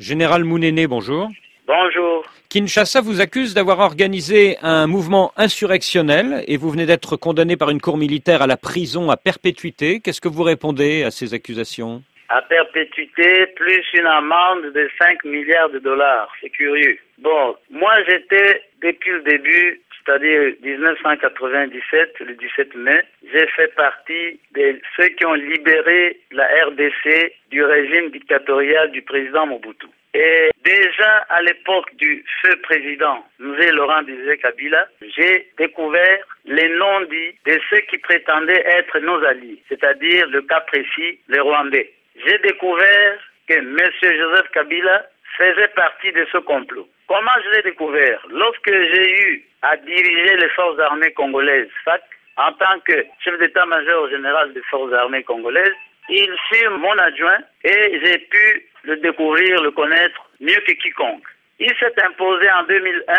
Général Mounene, bonjour. Bonjour. Kinshasa vous accuse d'avoir organisé un mouvement insurrectionnel et vous venez d'être condamné par une cour militaire à la prison à perpétuité. Qu'est-ce que vous répondez à ces accusations? À perpétuité, plus une amende de 5 milliards de dollars. C'est curieux. Bon, moi j'étais, depuis le début, c'est-à-dire 1997, le 17 mai, j'ai fait partie de ceux qui ont libéré la RDC du régime dictatorial du président Mobutu. Et déjà à l'époque du feu président Mzee Laurent Désiré Kabila, j'ai découvert les non-dits de ceux qui prétendaient être nos alliés, c'est-à-dire le cas précis, les Rwandais. J'ai découvert que M. Joseph Kabila faisait partie de ce complot. Comment je l'ai découvert? Lorsque j'ai eu à diriger les forces armées congolaises, FAC, en tant que chef d'état-major général des forces armées congolaises, il fut mon adjoint et j'ai pu le découvrir, le connaître mieux que quiconque. Il s'est imposé en 2001,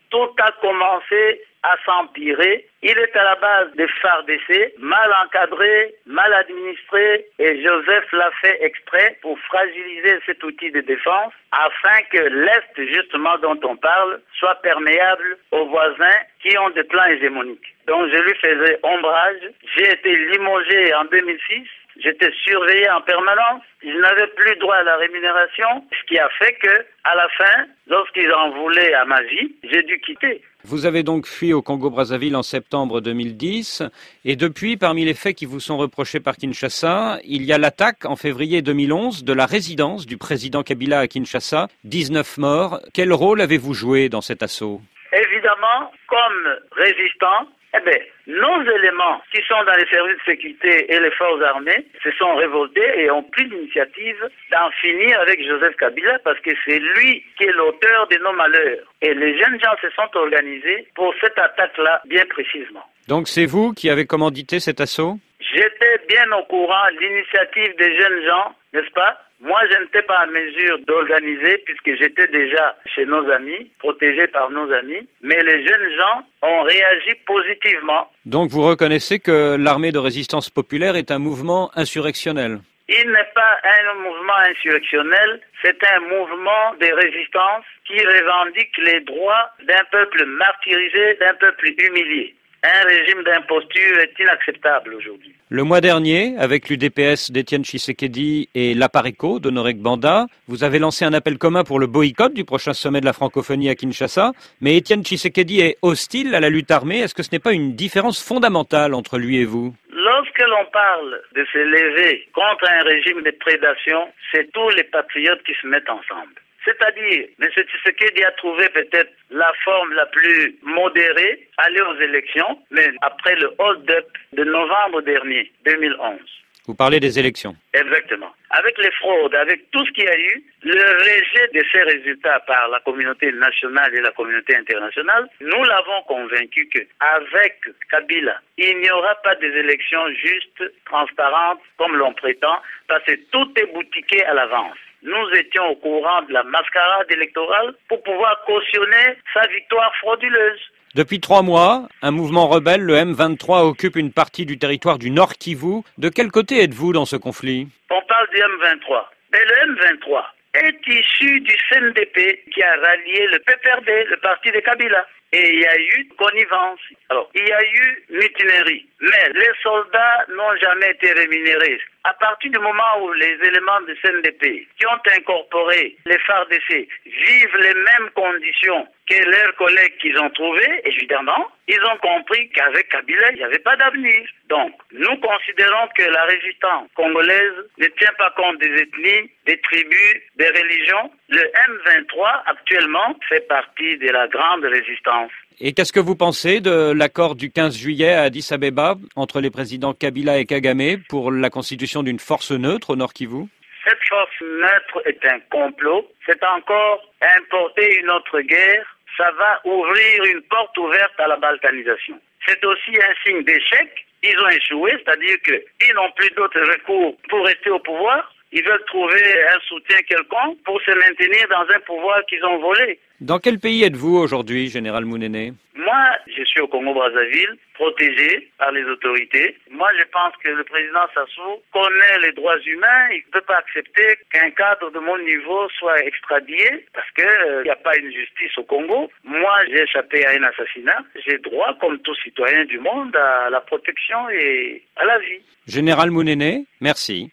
tout a commencé à s'empirer. Il est à la base des FARDC, mal encadré, mal administré, et Joseph l'a fait exprès pour fragiliser cet outil de défense afin que l'Est, justement, dont on parle, soit perméable aux voisins qui ont des plans hégémoniques. Donc je lui faisais ombrage. J'ai été limogé en 2006. J'étais surveillé en permanence, je n'avais plus droit à la rémunération, ce qui a fait que, à la fin, lorsqu'ils en voulaient à ma vie, j'ai dû quitter. Vous avez donc fui au Congo-Brazzaville en septembre 2010 et depuis, parmi les faits qui vous sont reprochés par Kinshasa, il y a l'attaque en février 2011 de la résidence du président Kabila à Kinshasa, 19 morts. Quel rôle avez-vous joué dans cet assaut? Évidemment, comme résistant, nos éléments qui sont dans les services de sécurité et les forces armées se sont révoltés et ont pris l'initiative d'en finir avec Joseph Kabila parce que c'est lui qui est l'auteur de nos malheurs. Et les jeunes gens se sont organisés pour cette attaque-là bien précisément. Donc c'est vous qui avez commandité cet assaut? J'étais bien au courant de l'initiative des jeunes gens, n'est-ce pas? Moi, je n'étais pas en mesure d'organiser puisque j'étais déjà chez nos amis, protégé par nos amis. Mais les jeunes gens ont réagi positivement. Donc vous reconnaissez que l'armée de résistance populaire est un mouvement insurrectionnel? Il n'est pas un mouvement insurrectionnel, c'est un mouvement de résistance qui revendique les droits d'un peuple martyrisé, d'un peuple humilié. Un régime d'imposture est inacceptable aujourd'hui. Le mois dernier, avec l'UDPS d'Étienne Tshisekedi et l'Apareco d'Honoré Gbanda, vous avez lancé un appel commun pour le boycott du prochain sommet de la francophonie à Kinshasa. Mais Étienne Tshisekedi est hostile à la lutte armée. Est-ce que ce n'est pas une différence fondamentale entre lui et vous? Lorsque l'on parle de se lever contre un régime de prédation, c'est tous les patriotes qui se mettent ensemble. C'est-à-dire, M. Tshisekedi a trouvé peut-être la forme la plus modérée, aller aux élections, mais après le hold-up de novembre dernier, 2011. Vous parlez des élections. Exactement. Avec les fraudes, avec tout ce qu'il y a eu, le rejet de ces résultats par la communauté nationale et la communauté internationale, nous l'avons convaincu qu'avec Kabila, il n'y aura pas des élections justes, transparentes, comme l'on prétend, parce que tout est boutiqué à l'avance. Nous étions au courant de la mascarade électorale pour pouvoir cautionner sa victoire frauduleuse. Depuis 3 mois, un mouvement rebelle, le M23, occupe une partie du territoire du Nord Kivu. De quel côté êtes-vous dans ce conflit? On parle du M23. Mais le M23 est issu du CNDP qui a rallié le PPRD, le parti de Kabila. Et il y a eu connivence. Alors, il y a eu mutinerie. Mais les soldats n'ont jamais été rémunérés. À partir du moment où les éléments du CNDP qui ont incorporé les FARDC vivent les mêmes conditions que leurs collègues qu'ils ont trouvés, évidemment, ils ont compris qu'avec Kabila, il n'y avait pas d'avenir. Donc, nous considérons que la résistance congolaise ne tient pas compte des ethnies, des tribus, des religions. Le M23, actuellement, fait partie de la grande résistance. Et qu'est-ce que vous pensez de l'accord du 15 juillet à Addis Abeba entre les présidents Kabila et Kagame pour la constitution d'une force neutre au Nord Kivu? Cette force neutre est un complot. C'est encore importer une autre guerre. Ça va ouvrir une porte ouverte à la balkanisation. C'est aussi un signe d'échec. Ils ont échoué, c'est-à-dire qu'ils n'ont plus d'autres recours pour rester au pouvoir. Ils veulent trouver un soutien quelconque pour se maintenir dans un pouvoir qu'ils ont volé. Dans quel pays êtes-vous aujourd'hui, Général Mounene? Moi, je suis au Congo-Brazzaville, protégé par les autorités. Moi, je pense que le président Sassou connaît les droits humains. Il ne peut pas accepter qu'un cadre de mon niveau soit extradié parce qu'il n'y a pas une justice au Congo. Moi, j'ai échappé à un assassinat. J'ai droit, comme tout citoyen du monde, à la protection et à la vie. Général Mounene, merci.